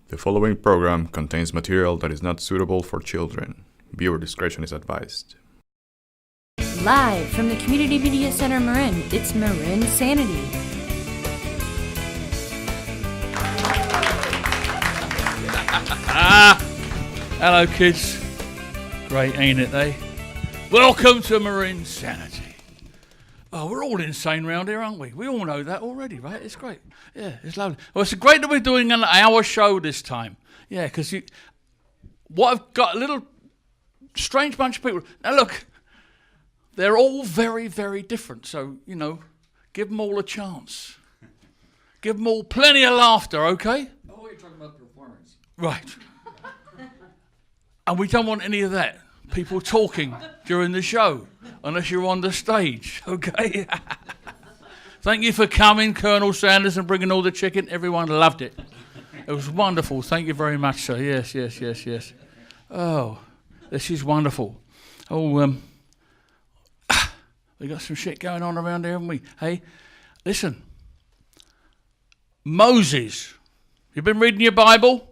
The following program contains material that is not suitable for children. Viewer discretion is advised. Live from the Community Media Center Marin, it's marINSANITY. Hello kids. Great, ain't it, eh? Welcome to marINSANITY. Oh, we're all insane round here, aren't we? We all know that already, right? It's great. Yeah, it's lovely. Well, it's great that we're doing an hour show this time. Yeah, because I've got a little strange bunch of people. Now look, they're all very, very different. So, give them all a chance. Give them all plenty of laughter, okay? Oh, you're talking about the performance. Right. And we don't want any of that. People talking during the show, unless you're on the stage, okay? Thank you for coming, Colonel Sanders, and bringing all the chicken. Everyone loved it. It was wonderful. Thank you very much, sir. Yes. Oh, this is wonderful. Oh, we got some shit going on around here, haven't we? Hey, listen. Moses. You been reading your Bible?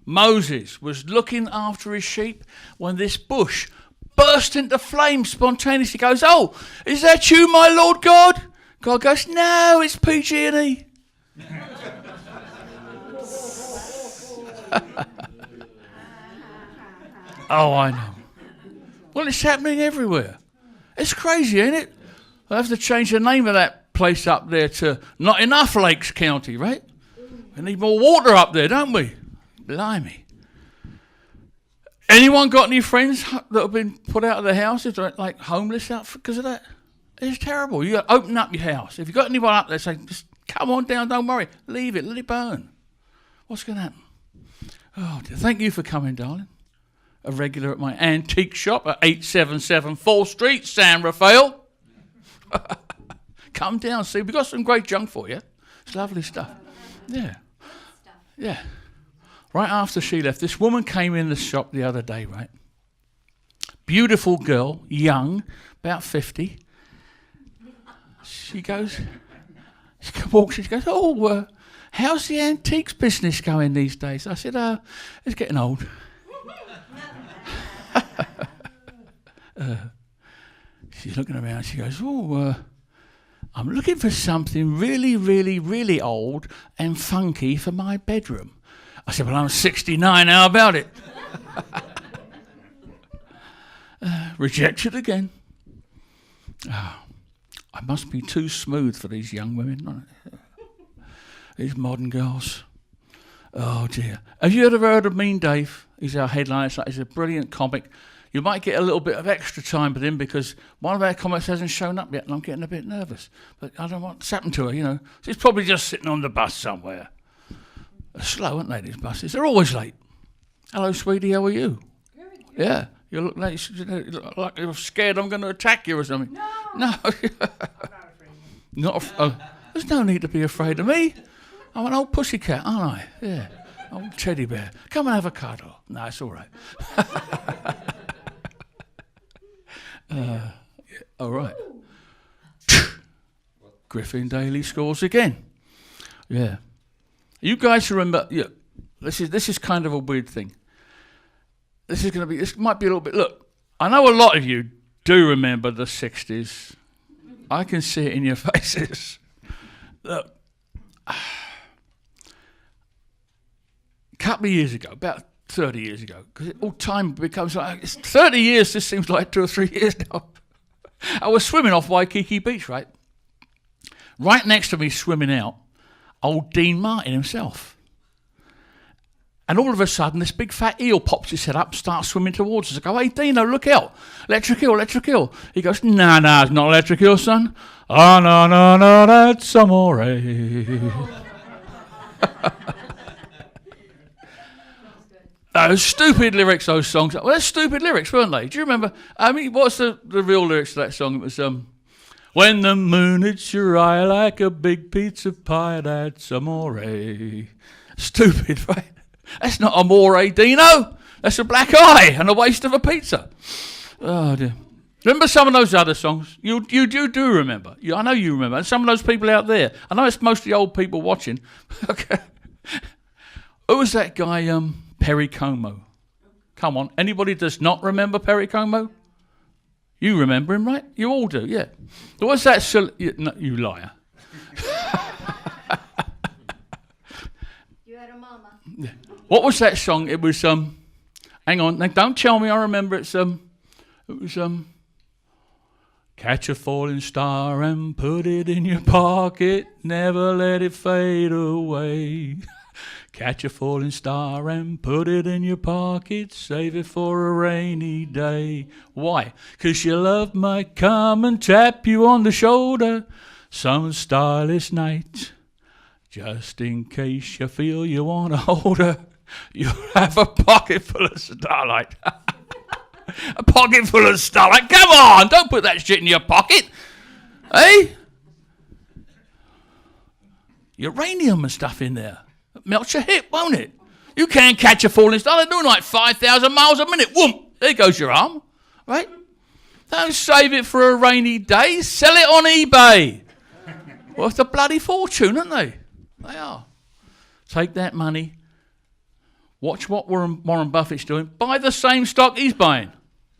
Moses was looking after his sheep when this bush burst into flames spontaneously. He goes, "Oh, is that you, my Lord God?" God goes, "No, it's PG&E." Oh, I know. Well, it's happening everywhere. It's crazy, ain't it? I have to change the name of that place up there to Not Enough Lakes County, right? We need more water up there, don't we? Blimey. Anyone got any friends that have been put out of their houses, like homeless out because of that? It's terrible. You got to open up your house. If you've got anyone up there saying, just come on down, don't worry, leave it, let it burn. What's going to happen? Oh, dear. Thank you for coming, darling. A regular at my antique shop at 877 4th Street, San Rafael. Come down, see, we've got some great junk for you. It's lovely stuff. Yeah. Right after she left, this woman came in the shop the other day, right? Beautiful girl, young, about 50. She walks, she goes, "Oh, how's the antiques business going these days?" I said, "It's getting old." She's looking around, she goes, "Oh, I'm looking for something really, really, really old and funky for my bedroom." I said, "Well, I'm 69, how about it?" Rejected again. Oh, I must be too smooth for these young women, these modern girls. Oh, dear. Have you ever heard of Mean Dave? He's our headliner. He's a brilliant comic. You might get a little bit of extra time with him because one of our comics hasn't shown up yet and I'm getting a bit nervous. But I don't know what's happened to her, She's probably just sitting on the bus somewhere. They're slow, aren't they, these buses? They're always late. "Hello, sweetie, how are you?" Good. Yeah. You look like you're scared I'm going to attack you or something. No. I'm not afraid. There's no need to be afraid of me. I'm an old pussycat, aren't I? Yeah. Old teddy bear. Come and have a cuddle. No, it's all right. All right. Griffin Daly scores again. Yeah. You guys remember? Yeah. This is kind of a weird thing. This might be a little bit. Look, I know a lot of you do remember the 60s. I can see it in your faces. Look, a couple of years ago, about 30 years ago, because all time becomes like, it's 30 years, this seems like 2 or 3 years now. I was swimming off Waikiki Beach, right? Right next to me swimming out, old Dean Martin himself. And all of a sudden, this big fat eel pops his head up, starts swimming towards us. I go, "Hey, Dino, look out. Electric eel. He goes, No, it's not electric eel, son. Oh, no, that's amore." Those stupid lyrics, those songs. Well, they're stupid lyrics, weren't they? Do you remember? I mean, what's the real lyrics to that song? It was, "When the moon hits your eye like a big pizza pie, that's amore." Stupid, right? That's not amore, Dino. That's a black eye and a waste of a pizza. Oh, dear. Remember some of those other songs? You do remember. I know you remember. And some of those people out there. I know it's mostly old people watching. Okay. Who was that guy, Perry Como? Come on, anybody does not remember Perry Como? You remember him, right? You all do, yeah. What's that? No, you liar. You had a mama. Yeah. What was that song? It was hang on, now don't tell me I remember it was catch a falling star and put it in your pocket, never let it fade away. Catch a falling star and put it in your pocket, save it for a rainy day. Why? 'Cause your love might come and tap you on the shoulder some starless night. Just in case you feel you want to hold her, you'll have a pocket full of starlight. A pocket full of starlight. Come on, don't put that shit in your pocket. Hey? Uranium and stuff in there. It melts your hip, won't it? You can't catch a falling star. They're doing like 5,000 miles a minute. Whoom, there goes your arm. Right? Don't save it for a rainy day. Sell it on eBay. Worth a bloody fortune, aren't they? They are. Take that money. Watch what Warren Buffett's doing. Buy the same stock he's buying.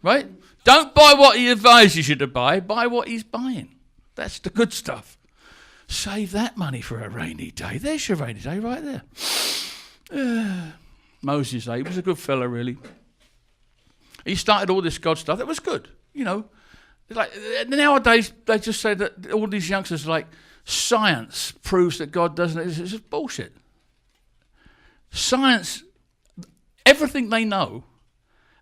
Right? Don't buy what he advises you to buy. Buy what he's buying. That's the good stuff. Save that money for a rainy day. There's your rainy day right there. Moses, he was a good fella, really. He started all this God stuff. That was good, you know. Like nowadays, they just say that all these youngsters are like, science proves that God doesn't. It's just bullshit. Science, everything they know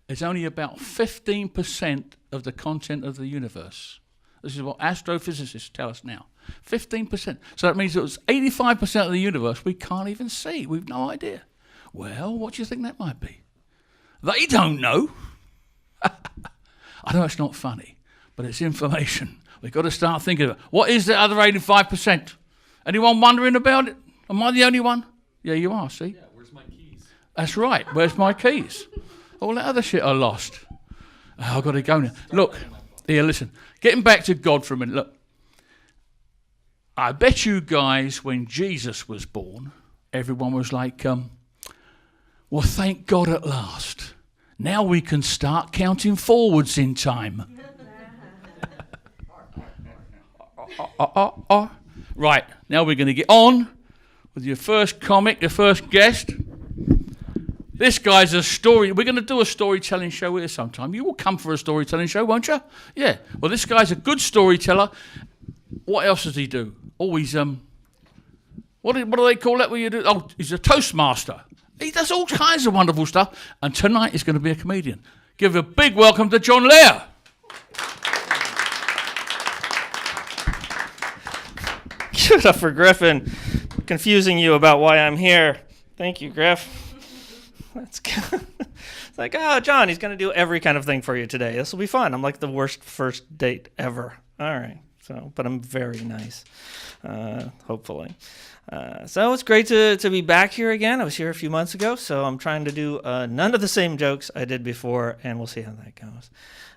is only about 15% of the content of the universe. This is what astrophysicists tell us now. 15%. So that means it was 85% of the universe we can't even see. We've no idea. Well, what do you think that might be? They don't know. I know it's not funny, but it's information. We've got to start thinking of it. What is the other 85%? Anyone wondering about it? Am I the only one? Yeah, you are, see? Yeah, where's my keys? That's right. Where's my keys? All that other shit I lost. Oh, I've got to go now. Look, here, listen. Getting back to God for a minute. Look, I bet you guys, when Jesus was born, everyone was like, well, thank God at last. Now we can start counting forwards in time. Right, now we're going to get on with your first comic, your first guest. This guy's a story. We're going to do a storytelling show here sometime. You will come for a storytelling show, won't you? Yeah. Well, this guy's a good storyteller. What else does he do? Always, what do they call that when you do? Oh, he's a Toastmaster. He does all kinds of wonderful stuff. And tonight he's going to be a comedian. Give a big welcome to John Lear. Give it up for Griffin, confusing you about why I'm here. Thank you, Griff. That's good. It's like, oh, John, he's going to do every kind of thing for you today. This will be fun. I'm like the worst first date ever. All right. So, but I'm very nice, hopefully. So it's great to be back here again. I was here a few months ago, so I'm trying to do none of the same jokes I did before, and we'll see how that goes.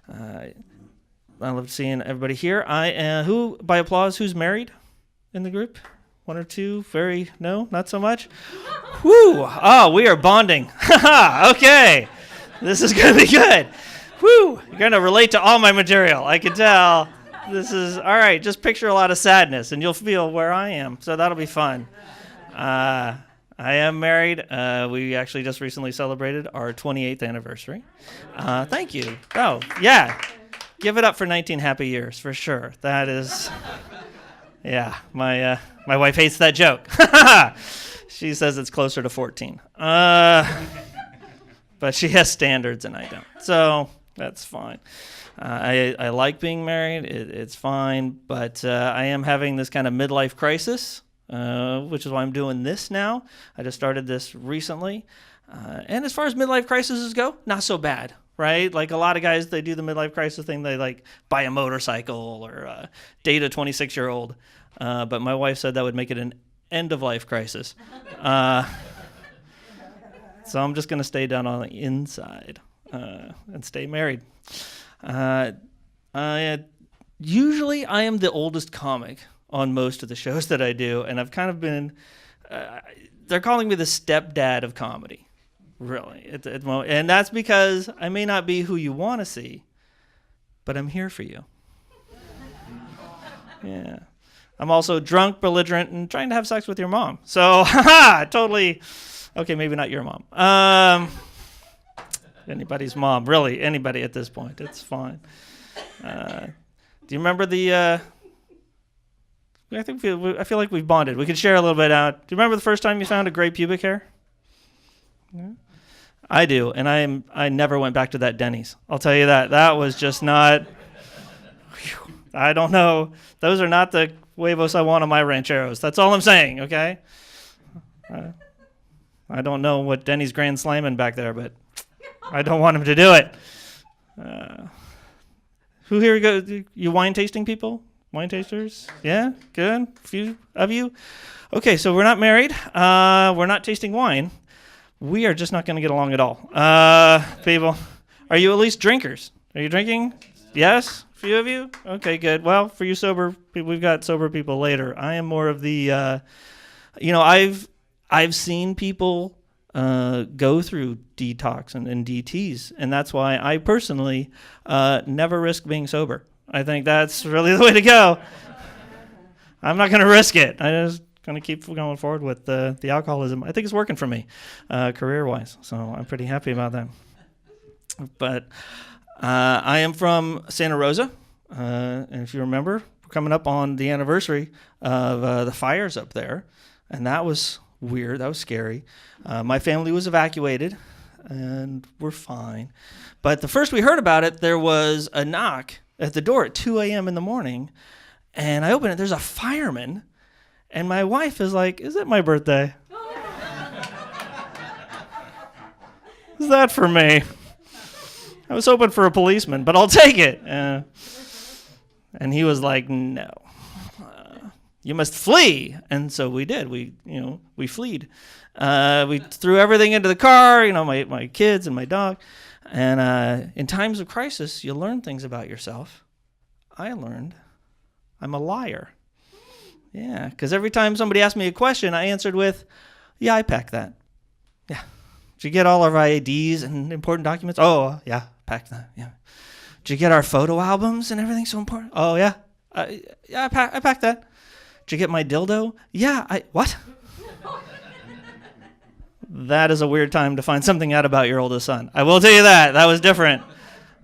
I love seeing everybody here. Who, by applause, who's married in the group? One or two? No, not so much? Woo! Oh, we are bonding. Okay. This is going to be good. Woo! You're going to relate to all my material. I can tell. This is, all right, just picture a lot of sadness, and you'll feel where I am. So that'll be fun. I am married. We actually just recently celebrated our 28th anniversary. Thank you. Oh, yeah. Give it up for 19 happy years, for sure. That is... Yeah, my wife hates that joke. She says it's closer to 14. But she has standards and I don't. So that's fine. I like being married. It's fine. But I am having this kind of midlife crisis, which is why I'm doing this now. I just started this recently. And as far as midlife crises go, not so bad. Right? Like a lot of guys, they do the midlife crisis thing. They like buy a motorcycle or date a 26-year-old. But my wife said that would make it an end-of-life crisis. So I'm just going to stay down on the inside and stay married. Usually I am the oldest comic on most of the shows that I do. And I've kind of been... they're calling me the stepdad of comedy, really. At the moment. And that's because I may not be who you want to see, but I'm here for you. Yeah. I'm also drunk, belligerent, and trying to have sex with your mom. So, totally. Okay, maybe not your mom. Anybody's mom, really, anybody at this point. It's fine. Do you remember the... I feel like we've bonded. We could share a little bit out. Do you remember the first time you found a gray pubic hair? Yeah. I do, and I never went back to that Denny's. I'll tell you that. That was just not... I don't know. Those are not the huevos I want on my rancheros. That's all I'm saying, okay? I don't know what Denny's grand slamming back there, but I don't want him to do it. Who here you wine tasting people? Wine tasters? Yeah? Good? A few of you? Okay, so we're not married. We're not tasting wine. We are just not going to get along at all. People, are you at least drinkers? Are you drinking? Yes? A few of you? Okay, good. Well, for you sober people, we've got sober people later. I am more of the, I've seen people go through detox and DTs, and that's why I personally never risk being sober. I think that's really the way to go. I'm not going to risk it. I'm just going to keep going forward with the alcoholism. I think it's working for me career-wise, so I'm pretty happy about that. But I am from Santa Rosa, and if you remember, we're coming up on the anniversary of the fires up there, and that was weird. That was scary. My family was evacuated, and we're fine. But the first we heard about it, there was a knock at the door at 2 a.m. in the morning, and I open it. There's a fireman, and my wife is like, "Is it my birthday?" Is that for me? I was hoping for a policeman, but I'll take it. And he was like, "No, you must flee." And so we did. We fled. We threw everything into the car. My kids and my dog. And in times of crisis, you learn things about yourself. I learned I'm a liar. Yeah, because every time somebody asked me a question, I answered with, "Yeah, I packed that." Yeah. Did you get all of our IDs and important documents? Oh, yeah, packed that. Yeah. Did you get our photo albums and everything so important? Oh, yeah. I packed that. Did you get my dildo? Yeah, what? That is a weird time to find something out about your oldest son. I will tell you that. That was different.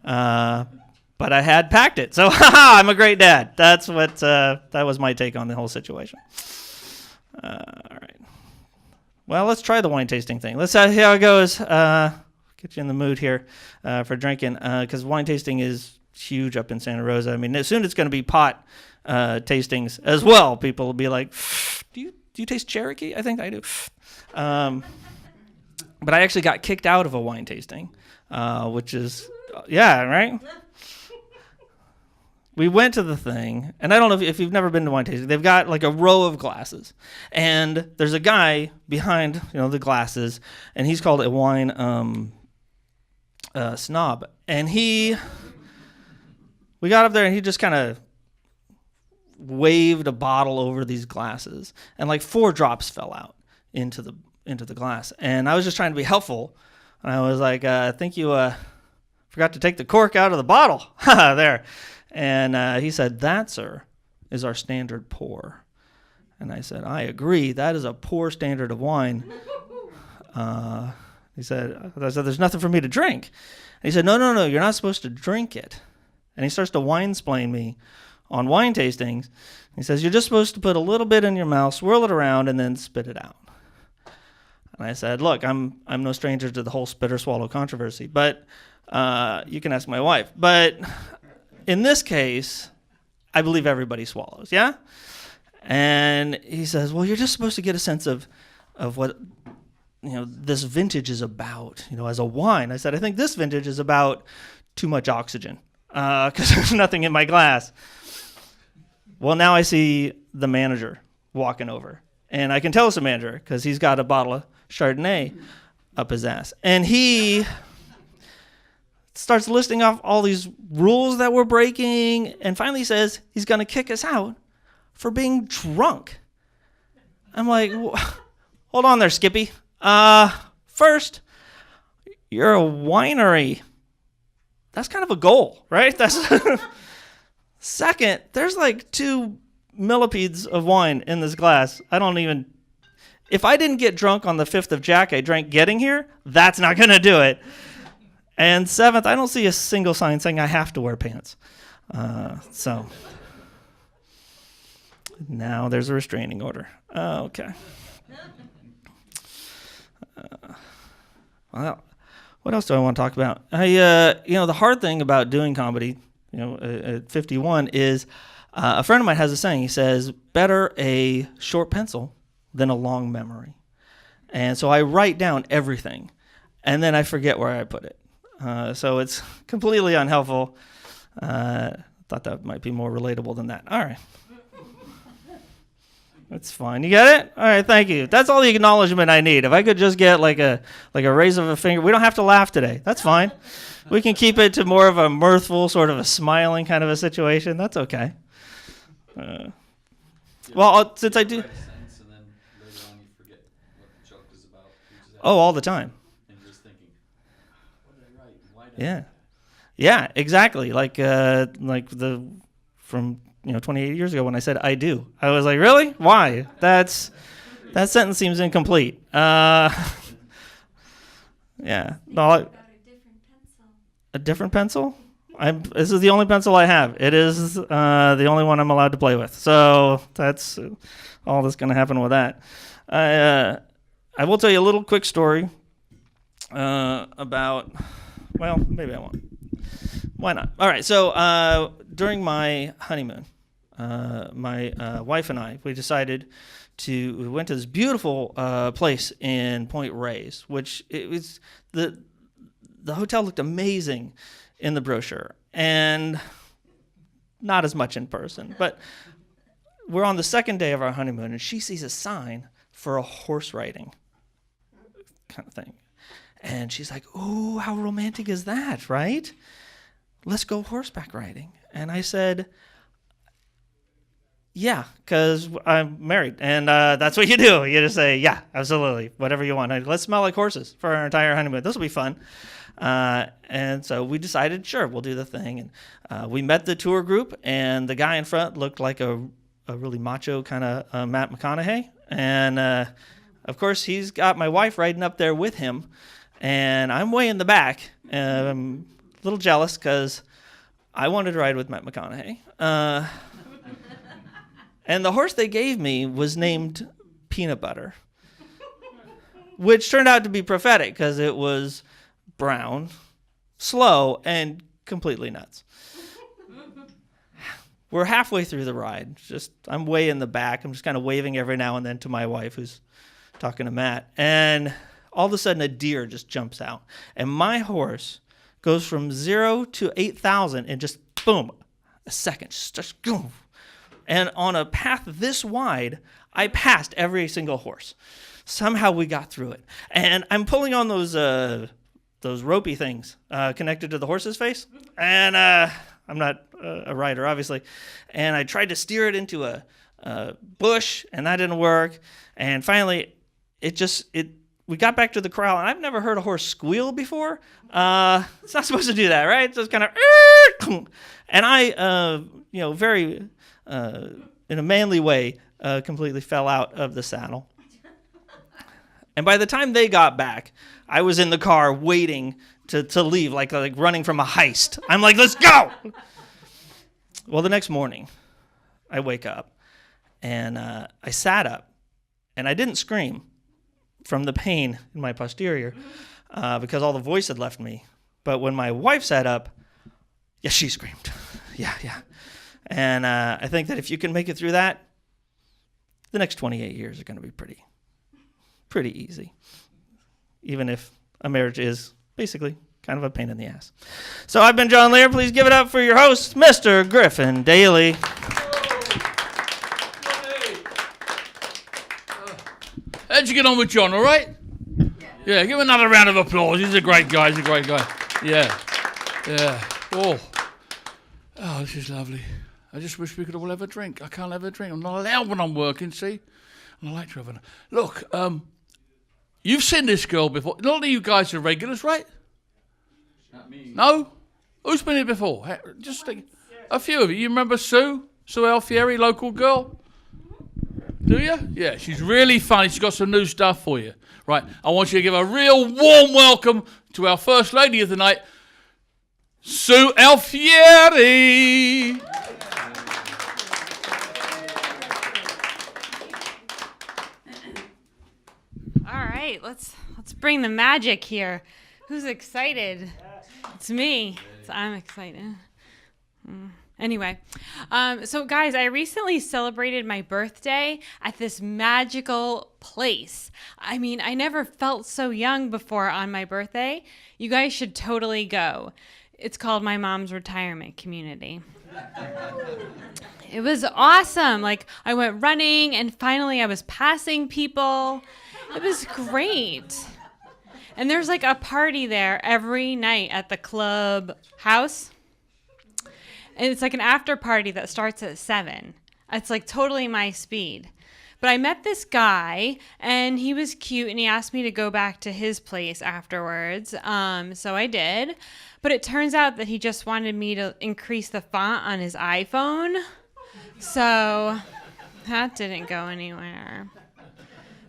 But I had packed it. So, I'm a great dad. That's what, that was my take on the whole situation. All right. Well, let's try the wine tasting thing. Let's see how it goes. Get you in the mood here for drinking, because wine tasting is huge up in Santa Rosa. I mean, soon it's going to be pot tastings as well. People will be like, do you taste Cherokee? I think I do. But I actually got kicked out of a wine tasting, which is, yeah, right? We went to the thing, and I don't know if you've never been to wine tasting. They've got like a row of glasses, and there's a guy behind the glasses, and he's called a wine snob. And we got up there, and he just kind of waved a bottle over these glasses, and like 4 drops fell out into the glass. And I was just trying to be helpful, and I was like, "I think you forgot to take the cork out of the bottle." There. And he said, "That, sir, is our standard pour." And I said, "I agree. That is a poor standard of wine." I said, "There's nothing for me to drink." And he said, No, you're not supposed to drink it. And he starts to wine-splain me on wine tastings. He says, "You're just supposed to put a little bit in your mouth, swirl it around, and then spit it out." And I said, "Look, I'm no stranger to the whole spit or swallow controversy, but you can ask my wife. But in this case, I believe everybody swallows, yeah?" And he says, "Well, you're just supposed to get a sense of what this vintage is about, as a wine." I said, "I think this vintage is about too much oxygen because there's nothing in my glass." Well, now I see the manager walking over, and I can tell it's a manager because he's got a bottle of Chardonnay up his ass, and he starts listing off all these rules that we're breaking, and finally says he's going to kick us out for being drunk. I'm like, hold hold on there, Skippy. First, you're a winery. That's kind of a goal, right? That's second, there's like 2 millipedes of wine in this glass. If I didn't get drunk on the 5th of Jack I drank getting here, that's not going to do it. And seventh, I don't see a single sign saying I have to wear pants. So now there's a restraining order. Okay. Well, what else do I want to talk about? The hard thing about doing comedy, at 51 is a friend of mine has a saying. He says, better a short pencil than a long memory. And so I write down everything, and then I forget where I put it. So it's completely unhelpful. Thought that might be more relatable than that. All right. That's fine. You get it? All right, thank you. That's all the acknowledgement I need. If I could just get like a raise of a finger. We don't have to laugh today. That's fine. We can keep it to more of a mirthful, sort of a smiling kind of a situation. That's okay. Since I do... Oh, all the time. And just thinking, what did I write? Why did Yeah, exactly. From 28 years ago when I said I do. I was like, really? Why? That sentence seems incomplete. Yeah. No, About a different pencil? This is the only pencil I have. It is the only one I'm allowed to play with. So that's all that's going to happen with that. I will tell you a little quick story about, well, maybe I won't. Why not? All right, so during my honeymoon, my wife and I, we went to this beautiful place in Point Reyes, which it was, the hotel looked amazing in the brochure, and not as much in person. But we're on the second day of our honeymoon, and she sees a sign for a horse riding kind of thing. And she's like, "Ooh, how romantic is that, right? Let's go horseback riding." And I said, "Yeah, because I'm married, and that's what you do. You just say, yeah, absolutely, whatever you want. Let's smell like horses for our entire honeymoon. This will be fun." And so we decided, sure, we'll do the thing. And we met the tour group, and the guy in front looked like a really macho kind of Matt McConaughey. And, of course, he's got my wife riding up there with him, and I'm way in the back. I'm a little jealous because I wanted to ride with Matt McConaughey. And the horse they gave me was named Peanut Butter, which turned out to be prophetic because it was brown, slow, and completely nuts. We're halfway through the ride. I'm way in the back. I'm just kind of waving every now and then to my wife who's talking to Matt. And all of a sudden a deer just jumps out. And my horse goes from 0 to 8,000 in just, boom, a second. Just boom. And on a path this wide, I passed every single horse. Somehow we got through it. And I'm pulling on those ropey things connected to the horse's face. And I'm not a rider, obviously. And I tried to steer it into a bush, and that didn't work. And finally, we got back to the corral, and I've never heard a horse squeal before. It's not supposed to do that, right? It's just kind of, and I, very in a manly way, completely fell out of the saddle. And by the time they got back, I was in the car waiting to leave, like running from a heist. I'm like, let's go! Well, the next morning, I wake up, and I sat up, and I didn't scream from the pain in my posterior because all the voice had left me. But when my wife sat up, yes, she screamed. Yeah. And I think that if you can make it through that, the next 28 years are going to be pretty easy, even if a marriage is basically kind of a pain in the ass. So I've been John Lear. Please give it up for your host, Mr. Griffin Daly. How'd you get on with John, all right? Yeah, give him another round of applause. He's a great guy. Yeah. Oh, this is lovely. I just wish we could all have a drink. I can't have a drink. I'm not allowed when I'm working, see? And I like to have a... Look, You've seen this girl before. None of you guys are regulars, right? Not me. No? Who's been here before? Just think. A few of you. You remember Sue? Sue Alfieri, local girl? Do you? Yeah, she's really funny. She's got some new stuff for you. Right, I want you to give a real warm welcome to our first lady of the night, Sue Alfieri. All right, let's bring the magic here. Who's excited? It's me. I'm excited. Anyway, so guys, I recently celebrated my birthday at this magical place. I mean, I never felt so young before on my birthday. You guys should totally go. It's called my mom's retirement community. It was awesome. Like, I went running and finally I was passing people. It was great. And there's like a party there every night at the club house. And it's like an after party that starts at 7. It's like totally my speed. But I met this guy and he was cute and he asked me to go back to his place afterwards. So I did. But it turns out that he just wanted me to increase the font on his iPhone. So that didn't go anywhere.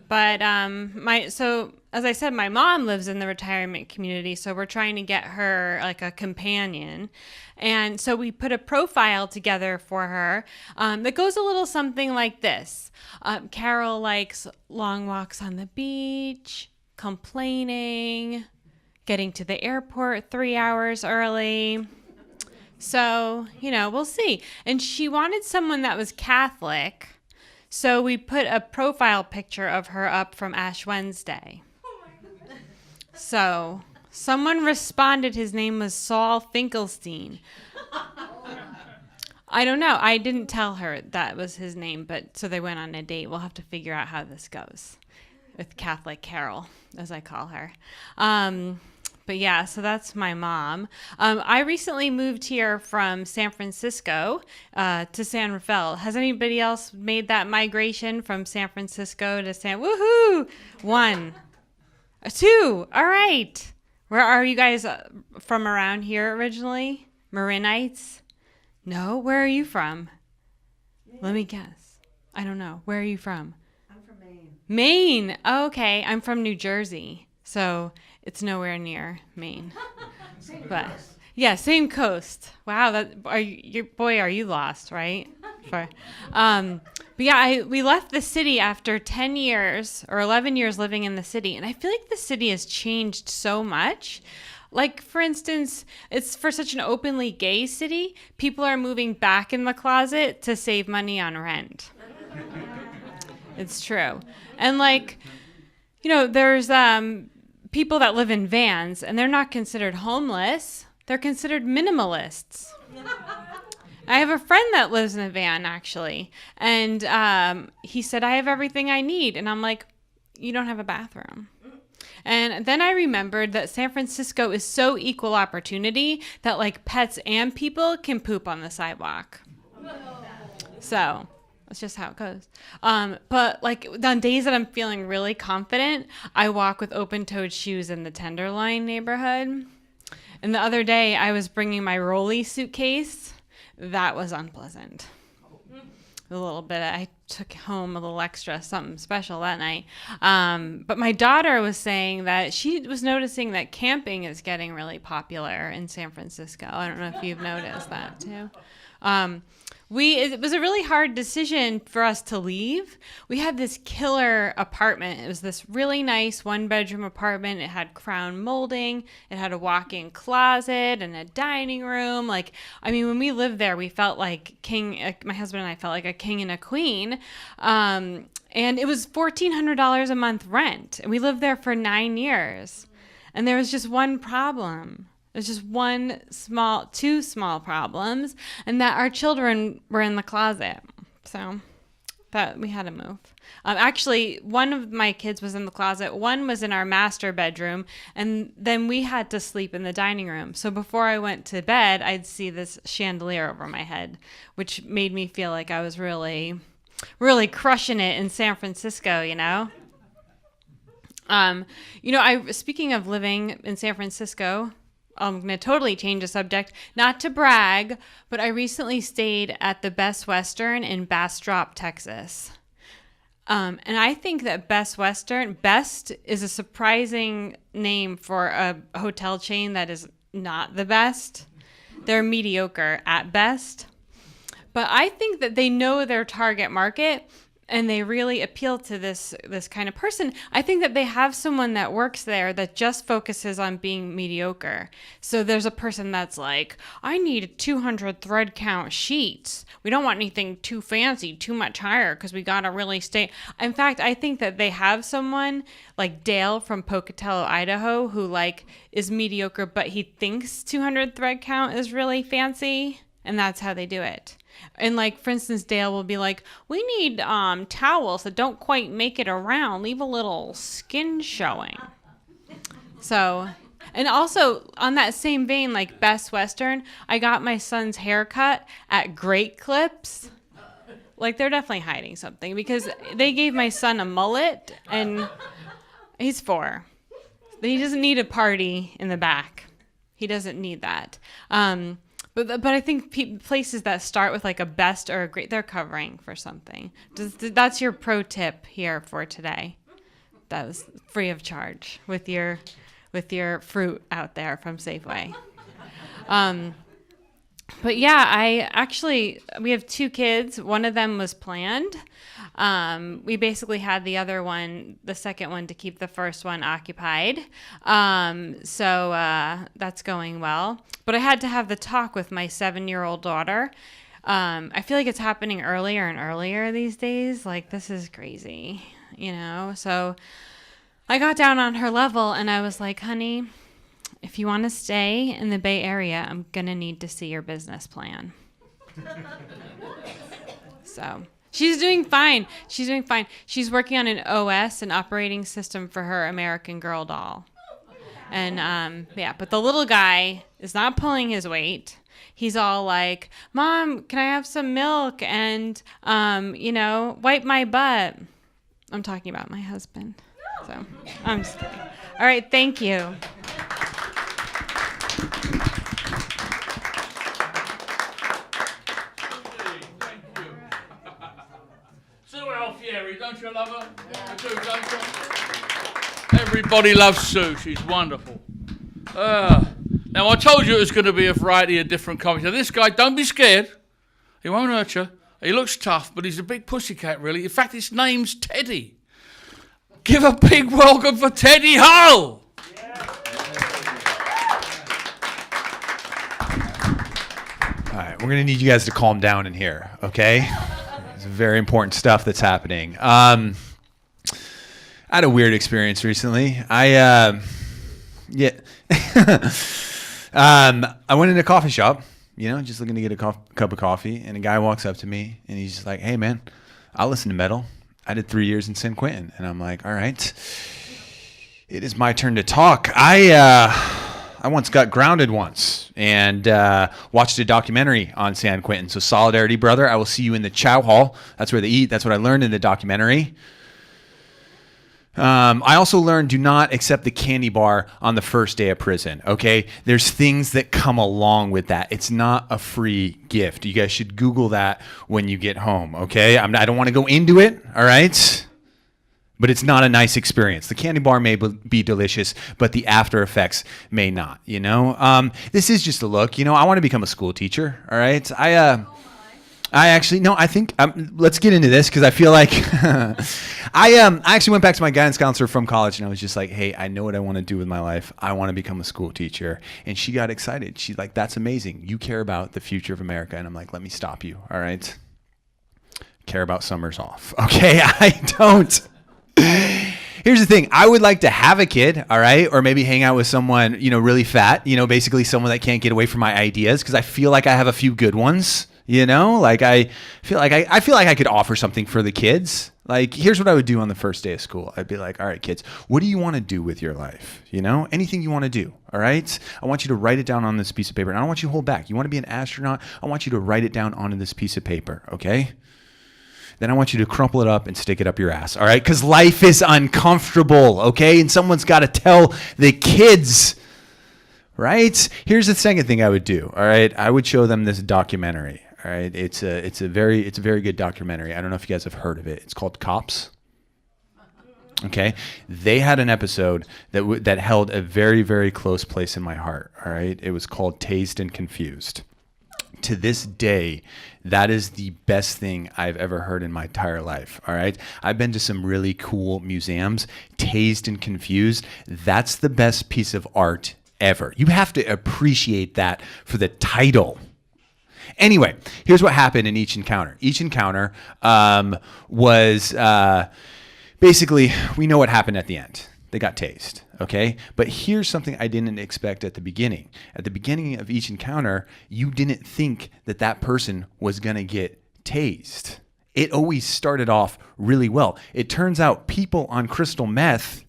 But as I said, my mom lives in the retirement community, so we're trying to get her like a companion. And so we put a profile together for her that goes a little something like this. Carol likes long walks on the beach, complaining, getting to the airport 3 hours early. So, we'll see. And she wanted someone that was Catholic. So we put a profile picture of her up from Ash Wednesday. So someone responded his name was Saul Finkelstein. I don't know. I didn't tell her that was his name, but so they went on a date. We'll have to figure out how this goes with Catholic Carol, as I call her. But yeah, so that's my mom. I recently moved here from San Francisco to San Rafael. Has anybody else made that migration from San Francisco to Woohoo! 1. 2. All right. Where are you guys from around here originally? Marinites? No? Where are you from? Let me guess. I don't know. Where are you from? I'm from Maine. Maine. Oh, okay. I'm from New Jersey. So it's nowhere near Maine. But yeah, same coast. Wow, are you lost, right? But yeah, we left the city after 10 years or 11 years living in the city, and I feel like the city has changed so much. Like, for instance, it's for such an openly gay city, people are moving back in the closet to save money on rent. It's true. And like, there's people that live in vans, and they're not considered homeless. They're considered minimalists. I have a friend that lives in a van, actually, and he said, I have everything I need. And I'm like, you don't have a bathroom. And then I remembered that San Francisco is so equal opportunity that like pets and people can poop on the sidewalk. So that's just how it goes. But like on days that I'm feeling really confident, I walk with open-toed shoes in the Tenderloin neighborhood. And the other day I was bringing my rolly suitcase. That was unpleasant. A little bit. I took home a little extra, something special that night. But my daughter was saying that she was noticing that camping is getting really popular in San Francisco. I don't know if you've noticed that too. It was a really hard decision for us to leave. We had this killer apartment. It was this really nice 1-bedroom apartment. It had crown molding. It had a walk-in closet and a dining room. When we lived there, we felt like my husband and I felt like a king and a queen. And it was $1,400 a month rent. And we lived there for 9 years. And there was just one problem. There's just two small problems, and that our children were in the closet. So that we had to move. Actually, one of my kids was in the closet. One was in our master bedroom, and then we had to sleep in the dining room. So before I went to bed, I'd see this chandelier over my head, which made me feel like I was really, really crushing it in San Francisco, Speaking of living in San Francisco, I'm going to totally change the subject, not to brag, but I recently stayed at the Best Western in Bastrop, Texas. And I think that Best is a surprising name for a hotel chain that is not the best. They're mediocre at best. But I think that they know their target market and they really appeal to this kind of person. I think that they have someone that works there that just focuses on being mediocre. So there's a person that's like, I need 200 thread count sheets. We don't want anything too fancy, too much higher, because we got to really stay. In fact, I think that they have someone like Dale from Pocatello, Idaho, who like is mediocre, but he thinks 200 thread count is really fancy. And that's how they do it. And like, for instance, Dale will be like, we need towels that don't quite make it around. Leave a little skin showing. So, and also on that same vein, like Best Western, I got my son's haircut at Great Clips. Like, they're definitely hiding something because they gave my son a mullet and he's 4. He doesn't need a party in the back. He doesn't need that. But I think places that start with like a Best or a Great, they're covering for something. That's your pro tip here for today. That was free of charge with your fruit out there from Safeway. But yeah, we have 2 kids. One of them was planned. We basically had the second one, to keep the first one occupied. So that's going well. But I had to have the talk with my 7-year-old daughter. I feel like it's happening earlier and earlier these days. Like, this is crazy, So I got down on her level and I was like, honey, if you want to stay in the Bay Area, I'm going to need to see your business plan. So she's doing fine. She's working on an OS, an operating system for her American Girl doll. And but the little guy is not pulling his weight. He's all like, Mom, can I have some milk and, wipe my butt? I'm talking about my husband. So I'm just kidding. All right. Thank you. Sue Alfieri, don't you love her? Yeah. You do, don't you? Everybody loves Sue. She's wonderful. Now, I told you it was going to be a variety of different comics. Now, this guy, don't be scared. He won't hurt you. He looks tough, but he's a big pussycat, really. In fact, his name's Teddy. Give a big welcome for Teddy Hull. All right, we're going to need you guys to calm down in here, okay? It's very important stuff that's happening. I had a weird experience recently. I went into a coffee shop, just looking to get a cup of coffee, and a guy walks up to me, and he's just like, hey, man, I listen to metal. I did 3 years in San Quentin. And I'm like, all right, it is my turn to talk. I once got grounded once and watched a documentary on San Quentin. So solidarity, brother. I will see you in the chow hall. That's where they eat. That's what I learned in the documentary. I also learned do not accept the candy bar on the first day of prison, okay? There's things that come along with that. It's not a free gift. You guys should Google that when you get home, okay? I don't want to go into it, all right? But it's not a nice experience. The candy bar may be delicious, but the after effects may not, This is just a look. I want to become a school teacher, all right? I think let's get into this because I feel like I actually went back to my guidance counselor from college and I was just like, hey, I know what I want to do with my life. I want to become a school teacher. And she got excited. She's like, that's amazing. You care about the future of America. And I'm like, let me stop you. All right. Care about summers off. Okay. I don't. Here's the thing. I would like to have a kid, all right, or maybe hang out with someone, really fat, basically someone that can't get away from my ideas because I feel like I have a few good ones. I feel like I could offer something for the kids. Like, here's what I would do on the first day of school. I'd be like, all right, kids, what do you want to do with your life? Anything you want to do. All right. I want you to write it down on this piece of paper. And I don't want you to hold back. You want to be an astronaut? I want you to write it down onto this piece of paper. Okay. then I want you to crumple it up and stick it up your ass, all right? Because life is uncomfortable, okay? And someone's got to tell the kids, right? Here's the second thing I would do, all right? I would show them this documentary, all right? It's a very good documentary. I don't know if you guys have heard of it. It's called Cops. Okay, they had an episode that held a very, very close place in my heart. All right, it was called Tased and Confused. To this day, that is the best thing I've ever heard in my entire life. All right, I've been to some really cool museums. Tased and Confused, that's the best piece of art ever. You have to appreciate that for the title. Anyway, here's what happened in each encounter. Each encounter was. Basically, we know what happened at the end. They got tased, okay? But here's something I didn't expect at the beginning. At the beginning of each encounter, you didn't think that that person was going to get tased. It always started off really well. It turns out people on crystal meth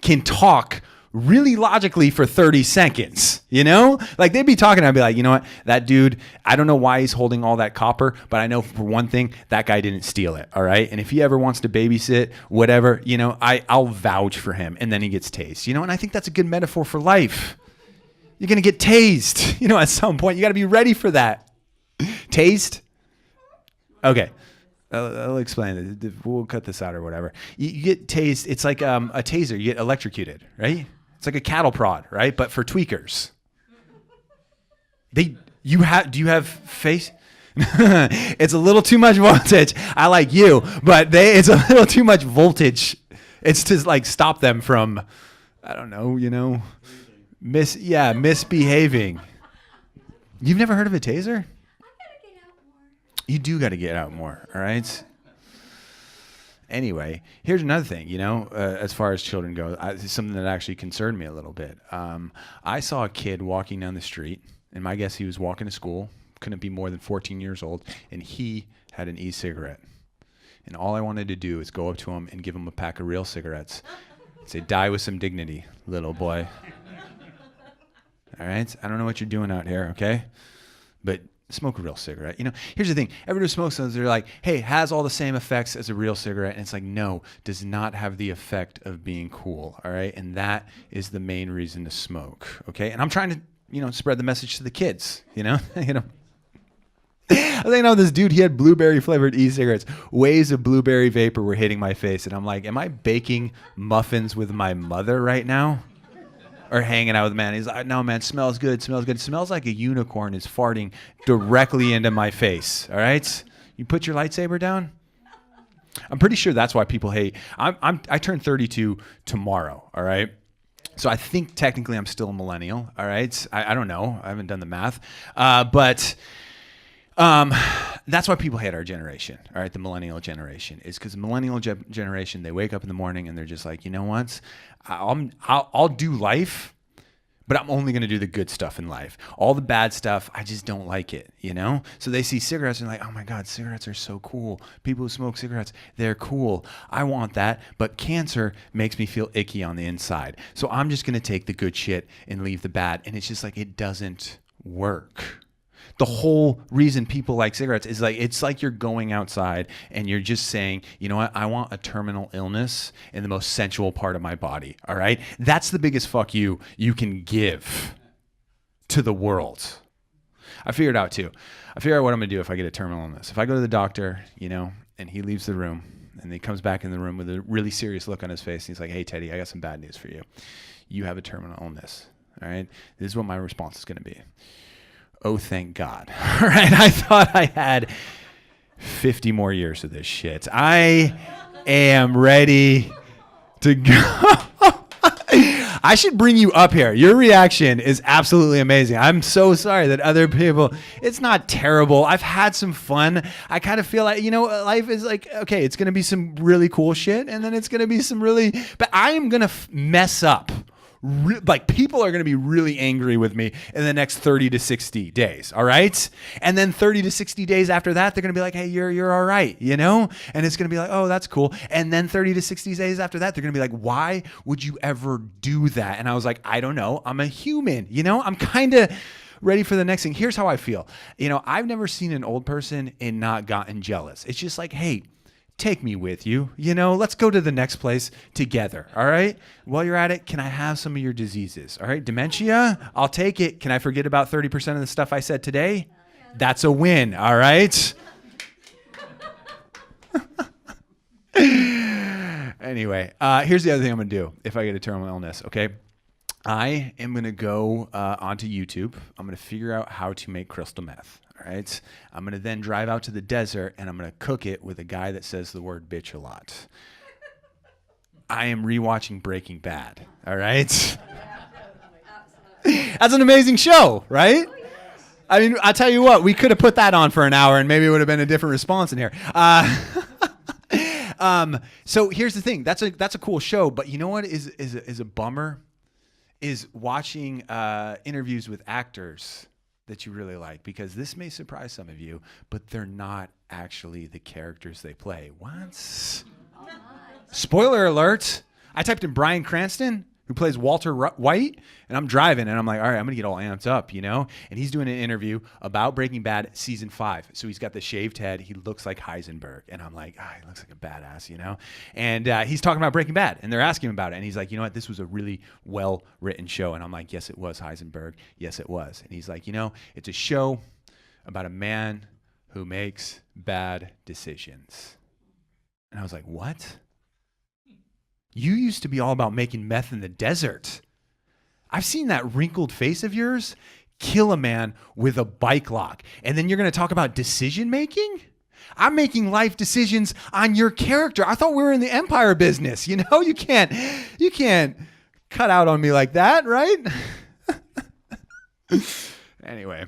can talk really logically for 30 seconds, you know? Like they'd be talking, I'd be like, you know what? That dude, I don't know why he's holding all that copper, but I know for one thing, that guy didn't steal it, all right? And if he ever wants to babysit, whatever, you know, I'll vouch for him. And then he gets tased, you know? And I think that's a good metaphor for life. You're going to get tased, you know, at some point. You got to be ready for that. Tased? Okay. I'll explain it. We'll cut this out or whatever. You get tased. It's like a taser. You get electrocuted, right? It's like a cattle prod, right? But for tweakers. Do you have face? It's a little too much voltage. I like you, but it's a little too much voltage. It's to like stop them from, I don't know, you know, misbehaving. You've never heard of a taser? You do got to get out more, all right? Anyway, here's another thing, you know, as far as children go, it's something that actually concerned me a little bit. I saw a kid walking down the street, and my guess he was walking to school, couldn't be more than 14 years old, and he had an e-cigarette. And all I wanted to do is go up to him and give him a pack of real cigarettes. Say, die with some dignity, little boy. All right? I don't know what you're doing out here, okay? But smoke a real cigarette. You know, here's the thing. Everyone who smokes those, they're like, hey, has all the same effects as a real cigarette. And it's like, no, does not have the effect of being cool. All right. And that is the main reason to smoke. Okay. And I'm trying to, you know, spread the message to the kids, you know, you know. I was thinking of this dude, he had blueberry flavored e-cigarettes. Waves of blueberry vapor were hitting my face. And I'm like, am I baking muffins with my mother right now? Or hanging out with a man. He's like, no, man, smells good, smells good. It smells like a unicorn is farting directly into my face, all right? You put your lightsaber down? I'm pretty sure that's why people hate. I turn 32 tomorrow, all right? So I think technically I'm still a millennial, all right? I don't know. I haven't done the math. But that's why people hate our generation, all right? The millennial generation is because the millennial generation, they wake up in the morning and they're just like, you know what? I'll do life, but I'm only going to do the good stuff in life. All the bad stuff, I just don't like it, you know? So they see cigarettes and they're like, oh my God, cigarettes are so cool. People who smoke cigarettes, they're cool. I want that, but cancer makes me feel icky on the inside. So I'm just going to take the good shit and leave the bad. And it's just like, it doesn't work. The whole reason people like cigarettes is like, it's like you're going outside and you're just saying, you know what? I want a terminal illness in the most sensual part of my body. All right. That's the biggest fuck you can give to the world. I figured out too. I figured out what I'm going to do if I get a terminal illness. If I go to the doctor, you know, and he leaves the room and he comes back in the room with a really serious look on his face. And he's like, hey, Teddy, I got some bad news for you. You have a terminal illness. All right. This is what my response is going to be. Oh, thank God. All right. I thought I had 50 more years of this shit. I am ready to go. I should bring you up here. Your reaction is absolutely amazing. I'm so sorry that other people, it's not terrible. I've had some fun. I kind of feel like, you know, life is like, okay, it's going to be some really cool shit. And then it's going to be some really, but I am going to mess up. Like people are going to be really angry with me in the next 30 to 60 days. All right. And then 30 to 60 days after that, they're going to be like, hey, you're all right. You know, and it's going to be like, oh, that's cool. And then 30 to 60 days after that, they're going to be like, why would you ever do that? And I was like, I don't know. I'm a human, you know, I'm kind of ready for the next thing. Here's how I feel. You know, I've never seen an old person and not gotten jealous. It's just like, hey, take me with you. Let's go to the next place together. All right. While you're at it, can I have some of your diseases? All right. Dementia, I'll take it. Can I forget about 30% of the stuff I said today? That's a win. All right. Anyway, here's the other thing I'm going to do if I get a terminal illness. Okay. I am going to go onto YouTube. I'm going to figure out how to make crystal meth. All right. I'm going to then drive out to the desert and I'm going to cook it with a guy that says the word bitch a lot. I am rewatching Breaking Bad. All right. That's an amazing show, right? I mean, I'll tell you what, we could have put that on for an hour and maybe it would have been a different response in here. So here's the thing. That's a cool show, but you know what is a bummer? Is watching interviews with actors that you really like, because this may surprise some of you, but they're not actually the characters they play. What? Spoiler alert. I typed in Bryan Cranston, who plays Walter White, and I'm driving, and I'm like, all right, I'm going to get all amped up, And he's doing an interview about Breaking Bad season 5. So he's got the shaved head. He looks like Heisenberg. And I'm like, he looks like a badass, And he's talking about Breaking Bad, and they're asking him about it. And he's like, you know what? This was a really well-written show. And I'm like, yes, it was, Heisenberg. Yes, it was. And he's like, it's a show about a man who makes bad decisions. And I was like, what? You used to be all about making meth in the desert. I've seen that wrinkled face of yours kill a man with a bike lock. And then you're going to talk about decision making? I'm making life decisions on your character. I thought we were in the empire business. You can't cut out on me like that, right? Anyway,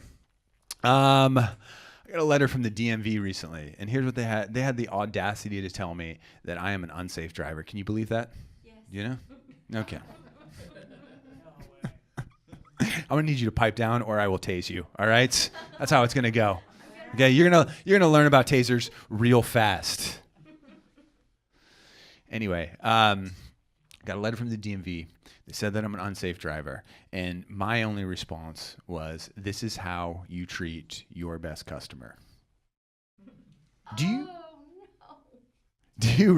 I got a letter from the DMV recently, and here's what they had. They had the audacity to tell me that I am an unsafe driver. Can you believe that? Yes. Okay. I'm gonna need you to pipe down, or I will tase you. All right? That's how it's gonna go. Okay, you're gonna learn about tasers real fast. Anyway, got a letter from the DMV. They said that I'm an unsafe driver, and my only response was, "This is how you treat your best customer." Do you?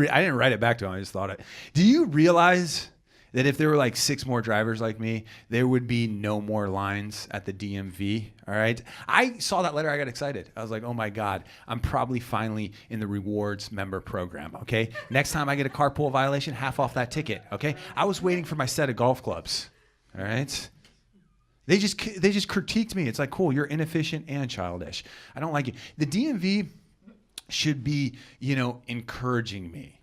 I didn't write it back to him. I just thought it. Do you realize that if there were like 6 more drivers like me, there would be no more lines at the DMV? All right. I saw that letter. I got excited. I was like, oh my God, I'm probably finally in the rewards member program. Okay. Next time I get a carpool violation, half off that ticket. Okay. I was waiting for my set of golf clubs. All right. They just critiqued me. It's like, cool, you're inefficient and childish. I don't like it. The DMV should be, encouraging me.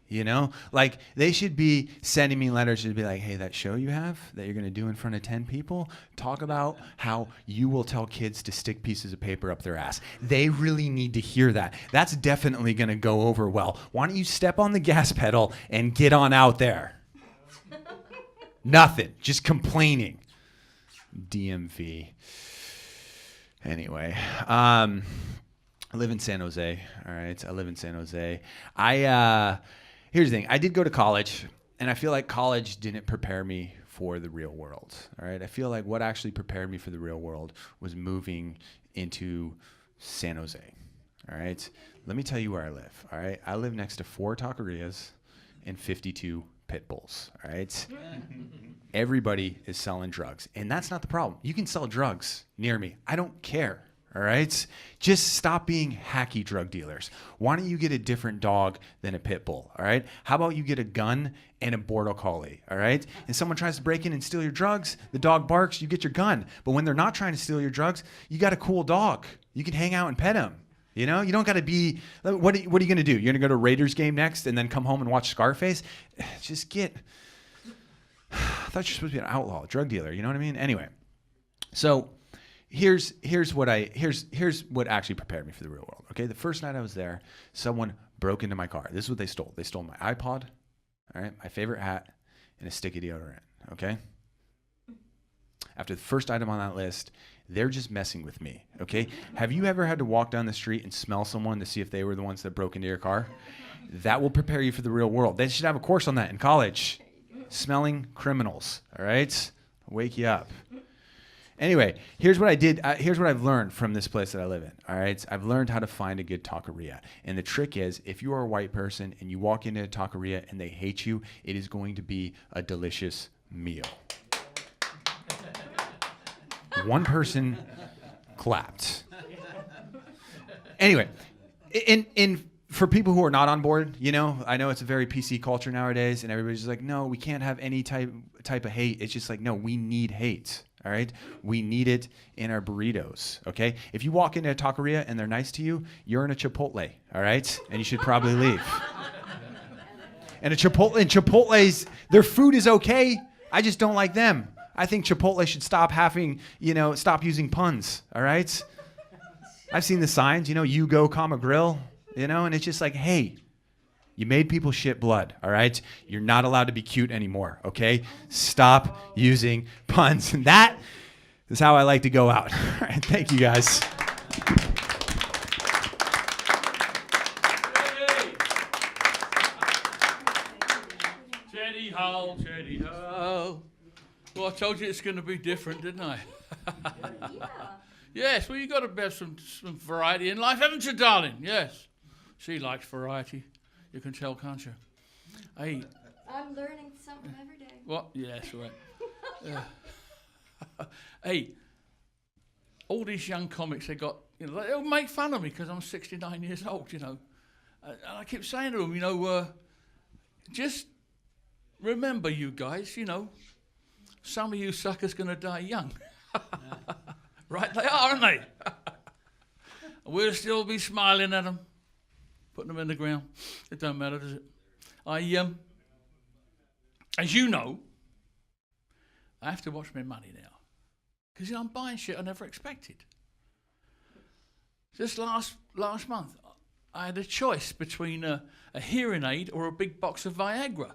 Like they should be sending me letters to be like, hey, that show you have that you're going to do in front of 10 people, talk about how you will tell kids to stick pieces of paper up their ass. They really need to hear that. That's definitely going to go over well. Why don't you step on the gas pedal and get on out there? Nothing, just complaining. DMV. Anyway, I live in San Jose. All right, I live in San Jose. Here's the thing. I did go to college, and I feel like college didn't prepare me for the real world. All right. I feel like what actually prepared me for the real world was moving into San Jose. All right. Let me tell you where I live. All right. I live next to 4 taquerias and 52 pit bulls. All right. Everybody is selling drugs, and that's not the problem. You can sell drugs near me. I don't care. All right? Just stop being hacky drug dealers. Why don't you get a different dog than a pit bull? All right? How about you get a gun and a border collie? All right? And someone tries to break in and steal your drugs, the dog barks, you get your gun. But when they're not trying to steal your drugs, you got a cool dog. You can hang out and pet him. You don't got to be, what are you going to do? You're going to go to a Raiders game next and then come home and watch Scarface? Just get, I thought you're supposed to be an outlaw, a drug dealer. You know what I mean? Anyway, so here's what actually prepared me for the real world. Okay, the first night I was there, someone broke into my car. This is what they stole. They stole my iPod, all right, my favorite hat, and a stick of deodorant. Okay. After the first item on that list, they're just messing with me. Okay. Have you ever had to walk down the street and smell someone to see if they were the ones that broke into your car? That will prepare you for the real world. They should have a course on that in college. Smelling criminals. All right. Wake you up. Anyway, here's what I did. Here's what I've learned from this place that I live in. All right, I've learned how to find a good taqueria. And the trick is, if you are a white person and you walk into a taqueria and they hate you, it is going to be a delicious meal. One person clapped. Anyway, for people who are not on board, I know it's a very PC culture nowadays, and everybody's just like, no, we can't have any type of hate. It's just like, no, we need hate. All right, we need it in our burritos. Okay, if you walk into a taqueria and they're nice to you, you're in a Chipotle. All right, and you should probably leave. And Chipotle's, their food is okay. I just don't like them. I think Chipotle should stop using puns. All right, I've seen the signs. You go, comma grill. And it's just like, hey. You made people shit blood, all right? You're not allowed to be cute anymore, okay? Stop using puns. And that is how I like to go out. All right, thank you, guys. Teddy ho, Teddy ho. Well, I told you it's going to be different, didn't I? Yes, well, you've got to have some variety in life, haven't you, darling? Yes. She likes variety. You can tell, can't you? Hey. I'm learning something every day. What? Yes, right. Hey, all these young comics, they'll make fun of me because I'm 69 years old, And I keep saying to them, just remember, you guys, some of you suckers going to die young. Right, they are, aren't they? We'll still be smiling at them. Putting them in the ground. It don't matter, does it? As you know, I have to watch my money now. Because I'm buying shit I never expected. Just last month, I had a choice between a hearing aid or a big box of Viagra.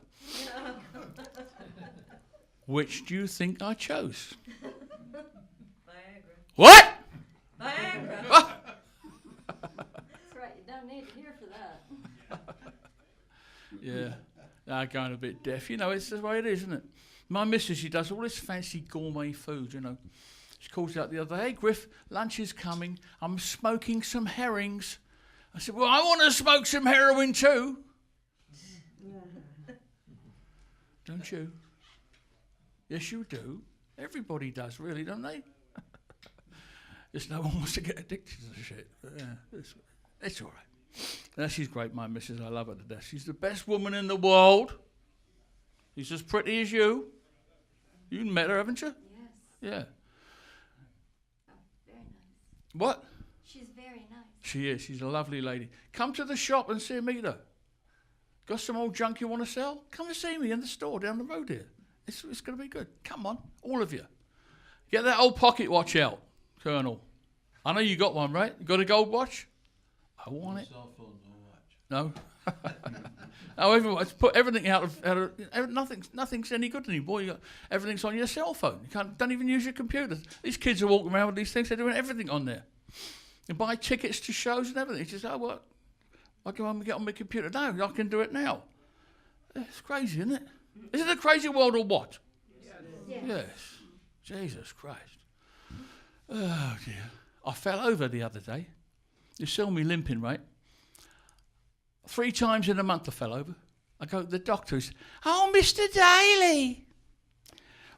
Which do you think I chose? Viagra. What? Viagra. Oh. That's right. You don't need to hear for that. Yeah, I'm going a bit deaf. It's the way it is, isn't it? My missus, she does all this fancy gourmet food, She calls out the other day, hey, Griff, lunch is coming. I'm smoking some herrings. I said, well, I want to smoke some heroin too. Don't you? Yes, you do. Everybody does, really, don't they? Just no one wants to get addicted to the shit. Yeah, it's all right. Now, she's great, my missus. I love her to death. She's the best woman in the world. She's as pretty as you. You met her, haven't you? Yes. Yeah. Oh, very nice. What? She's very nice. She is. She's a lovely lady. Come to the shop and see me, though. Got some old junk you want to sell? Come and see me in the store down the road here. It's going to be good. Come on, all of you. Get that old pocket watch out, Colonel. I know you got one, right? You got a gold watch? I want it. Cell phone, no watch. No. Oh, everyone, put everything out of nothing's any good anymore. Everything's on your cell phone. You don't even use your computer. These kids are walking around with these things. They're doing everything on there. You buy tickets to shows and everything. It's just, oh, what? I can get on my computer. No, I can do it now. It's crazy, isn't it? Is it a crazy world or what? Yes. Jesus Christ. Oh, dear. I fell over the other day. You saw me limping, right? 3 times in a month I fell over. I go to the doctor. He said, oh, Mr. Daly,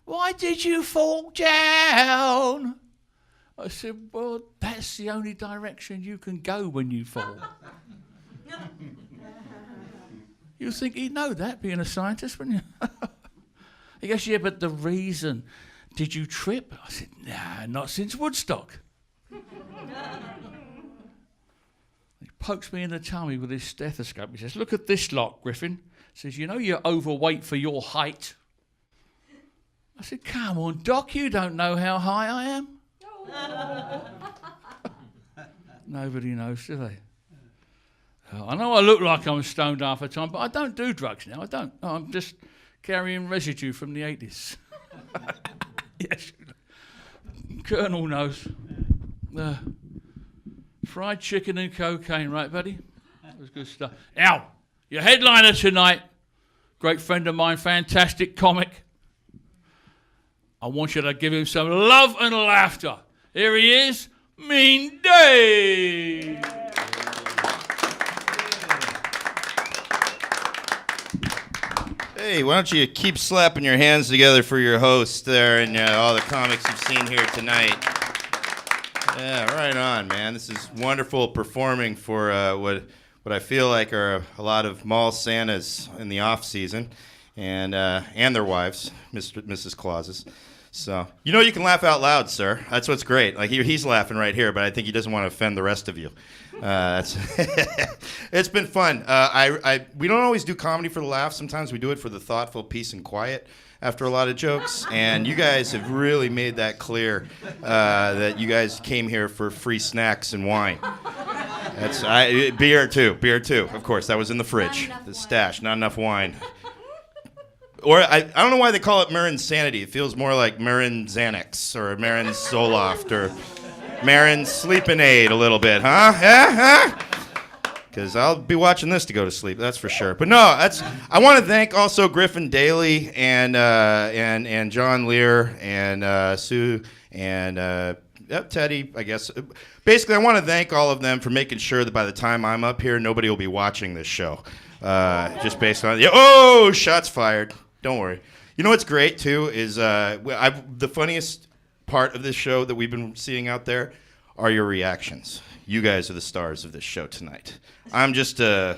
why did you fall down? I said, well, that's the only direction you can go when you fall. You think he'd know that, being a scientist, wouldn't you? He goes, yeah, but the reason. Did you trip? I said, nah, not since Woodstock. He pokes me in the tummy with his stethoscope. He says, look at this lot, Griffin. He says, you know you're overweight for your height. I said, come on, Doc, you don't know how high I am. Nobody knows, do they? I know I look like I'm stoned half the time, but I don't do drugs now. I don't. No, I'm just carrying residue from the 80s. Yes. Colonel knows. Fried chicken and cocaine, right, buddy? That was good stuff. Now, your headliner tonight, great friend of mine, fantastic comic. I want you to give him some love and laughter. Here he is, Mean Dave. Hey, why don't you keep slapping your hands together for your host there and all the comics you've seen here tonight. Yeah, right on, man. This is wonderful performing for what I feel like are a lot of mall Santas in the off season, and their wives, Mrs. Clauses. So you can laugh out loud, sir. That's what's great. Like he's laughing right here, but I think he doesn't want to offend the rest of you. It's been fun. We don't always do comedy for the laugh. Sometimes we do it for the thoughtful peace and quiet after a lot of jokes. And you guys have really made that clear that you guys came here for free snacks and wine. Beer too. Of course, that was in the fridge, the stash. Not enough wine. Or I don't know why they call it marINSANITY. It feels more like Marin Xanax or Marin Zoloft or Marin Sleeping Aid a little bit, huh? Yeah, huh? Because I'll be watching this to go to sleep, that's for sure. But no, I want to thank also Griffin Daly and John Lear and Sue and Teddy, I guess. Basically, I want to thank all of them for making sure that by the time I'm up here, nobody will be watching this show. Just based on shots fired. Don't worry. You know what's great too is the funniest part of this show that we've been seeing out there are your reactions. You guys are the stars of this show tonight. I'm just here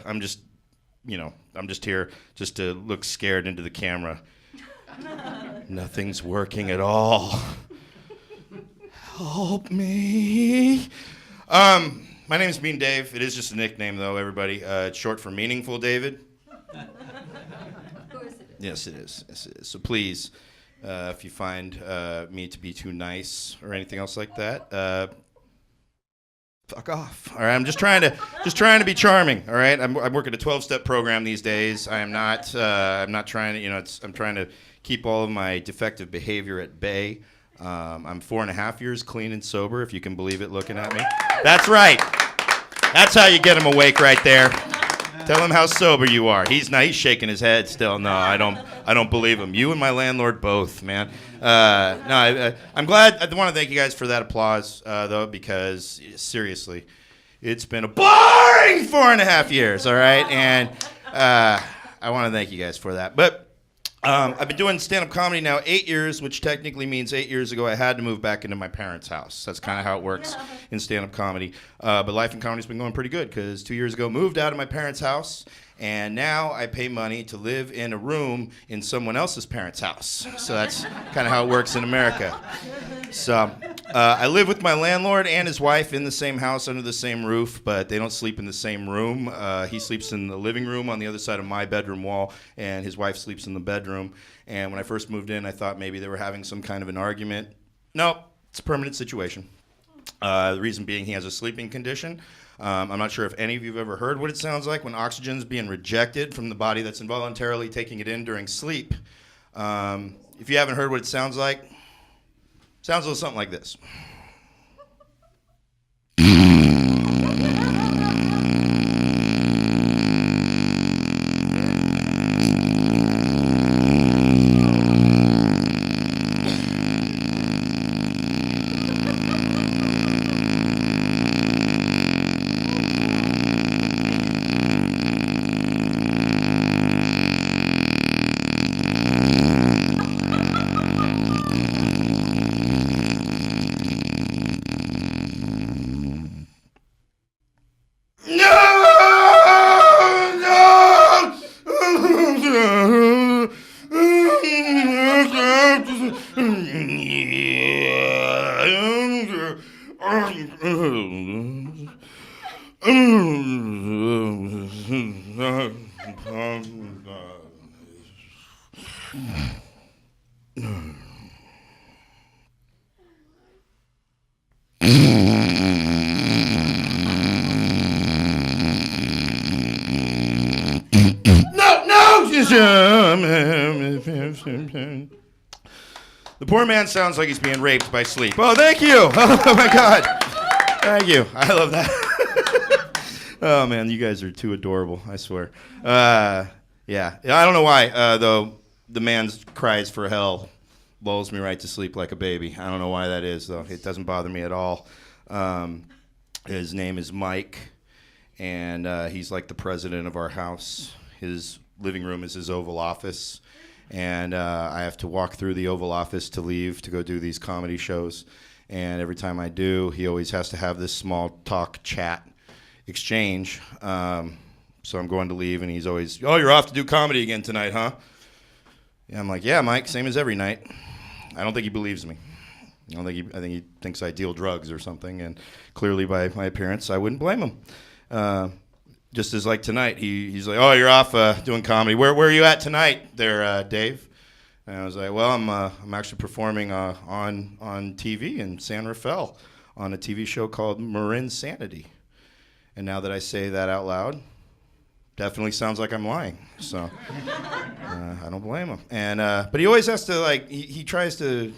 just to look scared into the camera. Nothing's working at all. Help me. My name is Mean Dave. It is just a nickname though, everybody. It's short for Meaningful David. Yes, it is. So please, if you find me to be too nice or anything else like that, fuck off. All right, I'm just trying to be charming. All right, I'm working a 12-step program these days. I'm not trying to, I'm trying to keep all of my defective behavior at bay. I'm 4.5 years clean and sober, if you can believe it. Looking at me, that's right. That's how you get him awake, right there. Tell him how sober you are. He's shaking his head still. No, I don't believe him. You and my landlord both, man. I'm glad. I want to thank you guys for that applause, though, because seriously, it's been a boring 4.5 years. All right, and I want to thank you guys for that. But I've been doing stand-up comedy now 8 years, which technically means 8 years ago I had to move back into my parents' house. That's kind of how it works in stand-up comedy. But life in comedy's been going pretty good because 2 years ago moved out of my parents' house, and now I pay money to live in a room in someone else's parents' house. So that's kind of how it works in America. So I live with my landlord and his wife in the same house under the same roof, but they don't sleep in the same room. He sleeps in the living room on the other side of my bedroom wall, and his wife sleeps in the bedroom. And when I first moved in, I thought maybe they were having some kind of an argument. Nope, it's a permanent situation. The reason being he has a sleeping condition. I'm not sure if any of you have ever heard what it sounds like when oxygen's being rejected from the body that's involuntarily taking it in during sleep. If you haven't heard what it sounds like, it sounds a little something like this. The poor man sounds like he's being raped by sleep. Oh, thank you. Oh, my God. Thank you. I love that. Oh, man, you guys are too adorable, I swear. Yeah. I don't know why, though, the man cries for help lulls me right to sleep like a baby. I don't know why that is, though. It doesn't bother me at all. His name is Mike, and he's like the president of our house. His living room is his Oval Office, and I have to walk through the Oval Office to leave to go do these comedy shows. And every time I do, he always has to have this small talk chat exchange. So I'm going to leave, and he's always, "Oh, you're off to do comedy again tonight, huh?" Yeah, I'm like, "Yeah, Mike, same as every night." I don't think he believes me. I think he thinks I deal drugs or something, and clearly by my appearance, I wouldn't blame him. Just as like tonight, he's like, "Oh, you're off doing comedy. Where are you at tonight, there, Dave?" And I was like, "Well, I'm actually performing on TV in San Rafael on a TV show called MarINSANITY." And now that I say that out loud, definitely sounds like I'm lying. So I don't blame him. And but he always has to like he tries to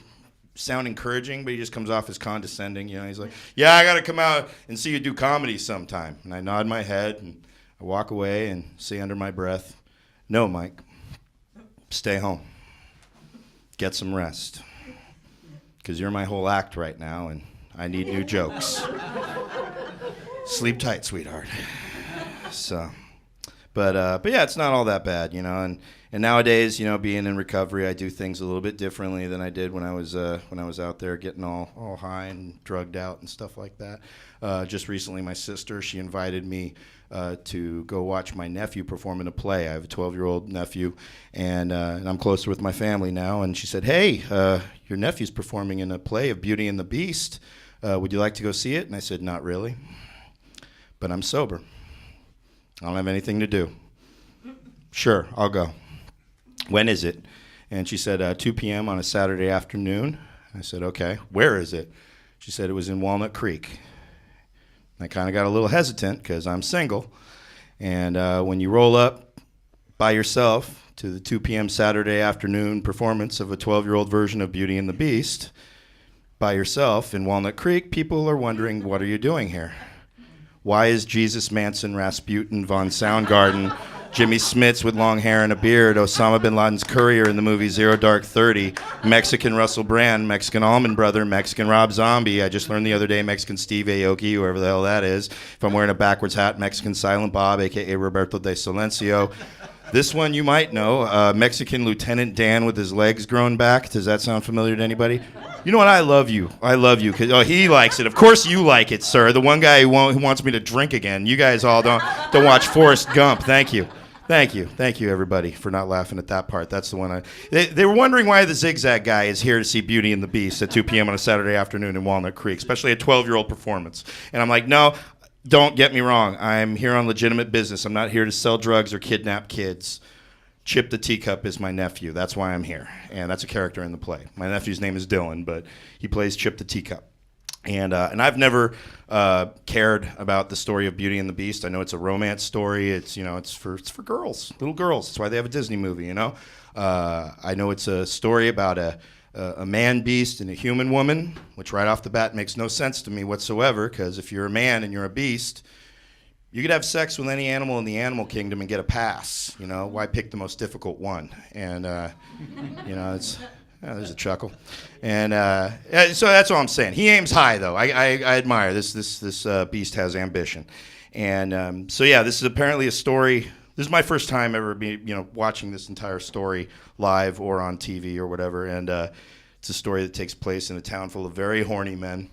sound encouraging, but he just comes off as condescending. You know, he's like, "Yeah, I got to come out and see you do comedy sometime." And I nod my head and I walk away and say under my breath, "No, Mike, stay home. Get some rest. Because you're my whole act right now, and I need new jokes. Sleep tight, sweetheart." So, but yeah, it's not all that bad, you know. And nowadays, you know, being in recovery, I do things a little bit differently than I did when I was out there getting all high and drugged out and stuff like that. Just recently, my sister, she invited me to go watch my nephew perform in a play. I have a 12-year-old nephew, and I'm closer with my family now. And she said, "Hey, your nephew's performing in a play of Beauty and the Beast. Would you like to go see it?" And I said, "Not really, but I'm sober. I don't have anything to do." "Sure, I'll go. When is it?" And she said, 2 p.m. on a Saturday afternoon. I said, "Okay, where is it?" She said it was in Walnut Creek. I kind of got a little hesitant because I'm single. And when you roll up by yourself to the 2 p.m. Saturday afternoon performance of a 12-year-old version of Beauty and the Beast by yourself in Walnut Creek, people are wondering, what are you doing here? Why is Jesus Manson, Rasputin, von Soundgarden, Jimmy Smits with long hair and a beard, Osama bin Laden's courier in the movie Zero Dark 30, Mexican Russell Brand, Mexican Allman Brother, Mexican Rob Zombie, I just learned the other day Mexican Steve Aoki, whoever the hell that is, if I'm wearing a backwards hat, Mexican Silent Bob, a.k.a. Roberto de Silencio. This one you might know, Mexican Lieutenant Dan with his legs grown back. Does that sound familiar to anybody? You know what? I love you. I love you. Cause, he likes it. Of course you like it, sir. The one guy who wants me to drink again. You guys all don't watch Forrest Gump. Thank you. Thank you, everybody, for not laughing at that part. That's the one they were wondering why the Zigzag guy is here to see Beauty and the Beast at 2 p.m. on a Saturday afternoon in Walnut Creek, especially a 12-year-old performance. And I'm like, no, don't get me wrong. I'm here on legitimate business. I'm not here to sell drugs or kidnap kids. Chip the Teacup is my nephew. That's why I'm here. And that's a character in the play. My nephew's name is Dylan, but he plays Chip the Teacup. And I've never cared about the story of Beauty and the Beast. I know it's a romance story. It's for girls, little girls. That's why they have a Disney movie. You know, I know it's a story about a man beast and a human woman, which right off the bat makes no sense to me whatsoever. Because if you're a man and you're a beast, you could have sex with any animal in the animal kingdom and get a pass. You know, why pick the most difficult one? And it's. There's a chuckle, and so that's all I'm saying. He aims high, though. I admire this beast has ambition, and so yeah, this is apparently a story. This is my first time ever watching this entire story live or on TV or whatever, and it's a story that takes place in a town full of very horny men.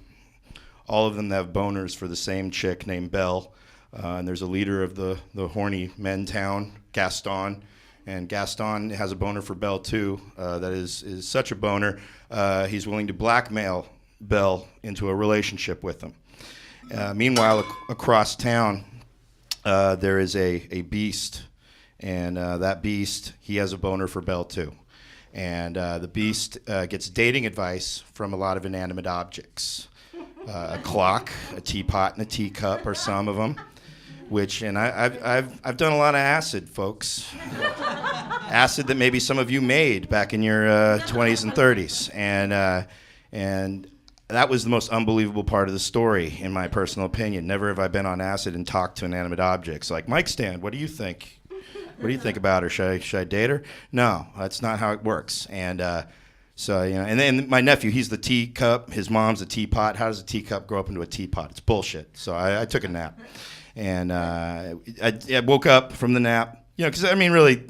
All of them have boners for the same chick named Belle, and there's a leader of the horny men town, Gaston. And Gaston has a boner for Belle, too. That is such a boner, he's willing to blackmail Belle into a relationship with him. Meanwhile, across town, there is a beast. And that beast, he has a boner for Belle, too. And the beast gets dating advice from a lot of inanimate objects. A clock, a teapot, and a teacup are some of them. I've done a lot of acid, folks. Acid that maybe some of you made back in your 20s and 30s, and that was the most unbelievable part of the story, in my personal opinion. Never have I been on acid and talked to inanimate objects. Like, Mike Stand, what do you think? What do you think about her? Should I date her? No, that's not how it works. And So, and then my nephew, he's the teacup. His mom's a teapot. How does a teacup grow up into a teapot? It's bullshit. So I took a nap. And I woke up from the nap, because, really,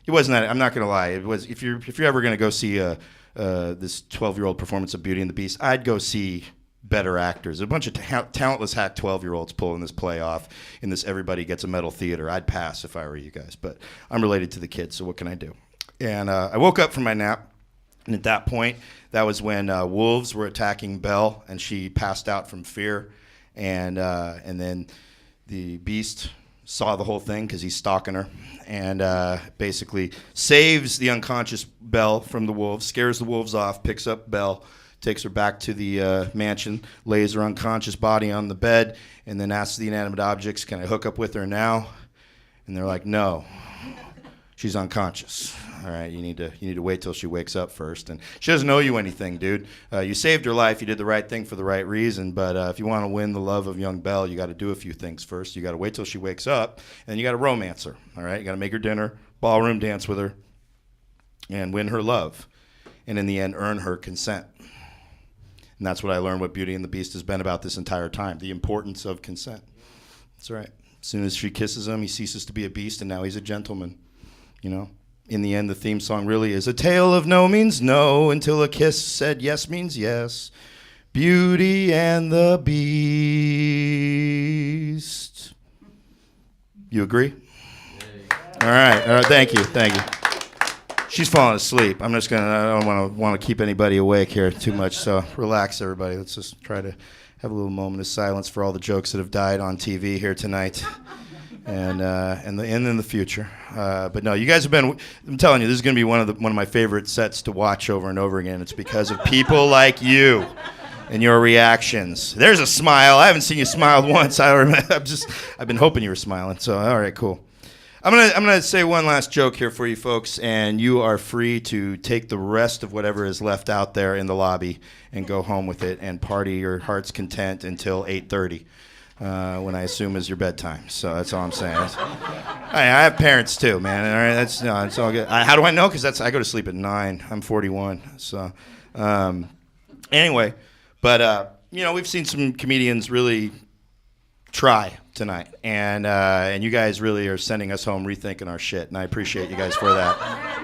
it wasn't that. I'm not going to lie. It was, if you're ever going to go see this 12-year-old performance of Beauty and the Beast, I'd go see better actors. A bunch of talentless hack 12-year-olds pulling this play off in this everybody gets a medal theater. I'd pass if I were you guys. But I'm related to the kids, so what can I do? And I woke up from my nap. And at that point, that was when wolves were attacking Belle, and she passed out from fear. And then the Beast saw the whole thing because he's stalking her, and basically saves the unconscious Belle from the wolves, scares the wolves off, picks up Belle, takes her back to the mansion, lays her unconscious body on the bed, and then asks the inanimate objects, "Can I hook up with her now?" And they're like, "No, she's unconscious. All right, you need to wait till she wakes up first. And she doesn't owe you anything, dude. You saved her life. You did the right thing for the right reason. But if you want to win the love of young Belle, you got to do a few things first. You got to wait till she wakes up, and then you got to romance her. All right, you got to make her dinner, ballroom dance with her, and win her love, and in the end, earn her consent. And that's what I learned. What Beauty and the Beast has been about this entire time: the importance of consent. That's right. As soon as she kisses him, he ceases to be a beast, and now he's a gentleman. In the end, the theme song really is a tale of no means no until a kiss said yes means yes. Beauty and the Beast. You agree? All right. Thank you. She's falling asleep. I don't want to keep anybody awake here too much, so relax, everybody. Let's just try to have a little moment of silence for all the jokes that have died on TV here tonight. And in the future, but no, you guys have been. I'm telling you, this is going to be one of my favorite sets to watch over and over again. It's because of people like you and your reactions. There's a smile. I haven't seen you smile once. I've been hoping you were smiling. So all right, cool. I'm gonna say one last joke here for you folks, and you are free to take the rest of whatever is left out there in the lobby and go home with it and party your heart's content until 8:30. When I assume is your bedtime. So that's all I'm saying. I have parents too, man. All right, it's all good. How do I know? Because I go to sleep at 9. I'm 41. So anyway, but we've seen some comedians really try tonight, and you guys really are sending us home rethinking our shit, and I appreciate you guys for that.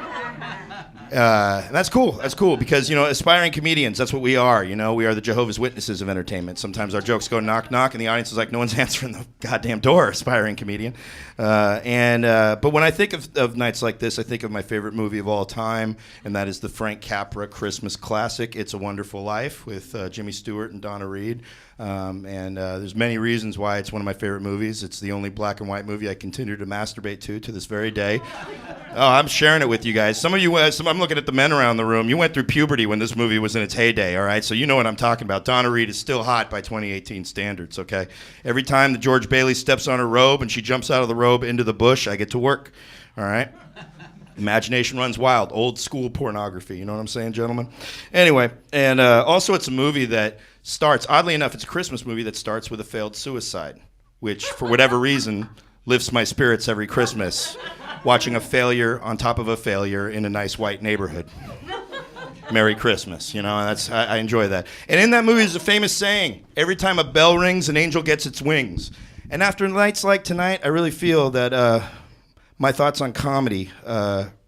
That's cool. That's cool because, aspiring comedians, that's what we are. We are the Jehovah's Witnesses of entertainment. Sometimes our jokes go knock, knock, and the audience is like, no one's answering the goddamn door, aspiring comedian. But when I think of nights like this, I think of my favorite movie of all time, and that is the Frank Capra Christmas classic, It's a Wonderful Life, with Jimmy Stewart and Donna Reed. There's many reasons why it's one of my favorite movies. It's the only black and white movie I continue to masturbate to this very day. Oh, I'm sharing it with you guys. Some of you, I'm looking at the men around the room. You went through puberty when this movie was in its heyday, all right? So you know what I'm talking about. Donna Reed is still hot by 2018 standards, okay? Every time that George Bailey steps on her robe and she jumps out of the robe into the bush, I get to work, all right? Imagination runs wild. Old school pornography, you know what I'm saying, gentlemen? Anyway, and also it's a movie that starts, oddly enough, it's a Christmas movie that starts with a failed suicide, which, for whatever reason, lifts my spirits every Christmas, watching a failure on top of a failure in a nice white neighborhood. Merry Christmas, I enjoy that. And in that movie there's a famous saying, every time a bell rings, an angel gets its wings. And after nights like tonight, I really feel that my thoughts on comedy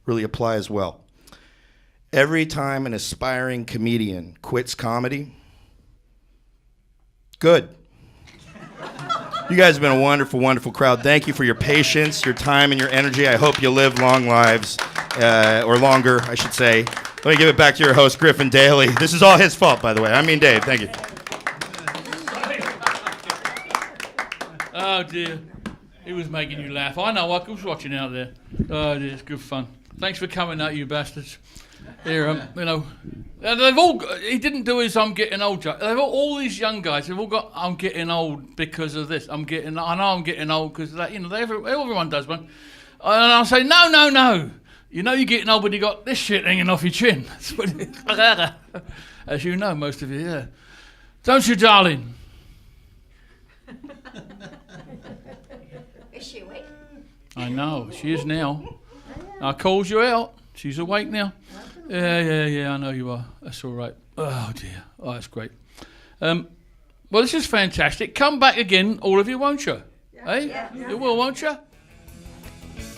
really apply as well. Every time an aspiring comedian quits comedy, good. You guys have been a wonderful, wonderful crowd. Thank you for your patience, your time, and your energy. I hope you live long lives, or longer, I should say. Let me give it back to your host, Griffin Daly. This is all his fault, by the way. I mean Dave. Thank you. Oh, dear. He was making you laugh. I know, I was watching out there. Oh, dear, it's good fun. Thanks for coming out, you bastards. Here, they've all got, he didn't do his I'm getting old joke. All these young guys, they've all got I'm getting old because of this. I know I'm getting old because of that. Everyone does one. And I'll say, no. You're getting old when you got this shit hanging off your chin. That's what it is. As you know, most of you, yeah. Don't you, darling? Is she awake? I know, she is now. I called you out. She's awake now. Yeah, I know you are. That's all right. Oh, dear. Oh, that's great. Well, this is fantastic. Come back again, all of you, won't you? Yeah. You will, won't you?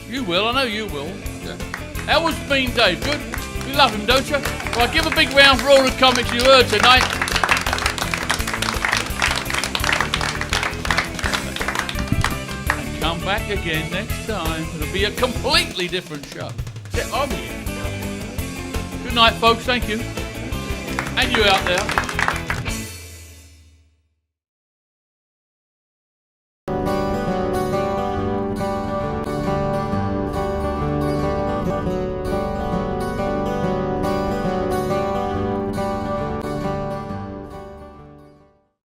You will, I know you will. Yeah. How was Mean Dave? Good? You love him, don't you? Right, give a big round for all the comics you heard tonight. And come back again next time. It'll be a completely different show. Except I'm here. Good night, folks. Thank you. And you out there.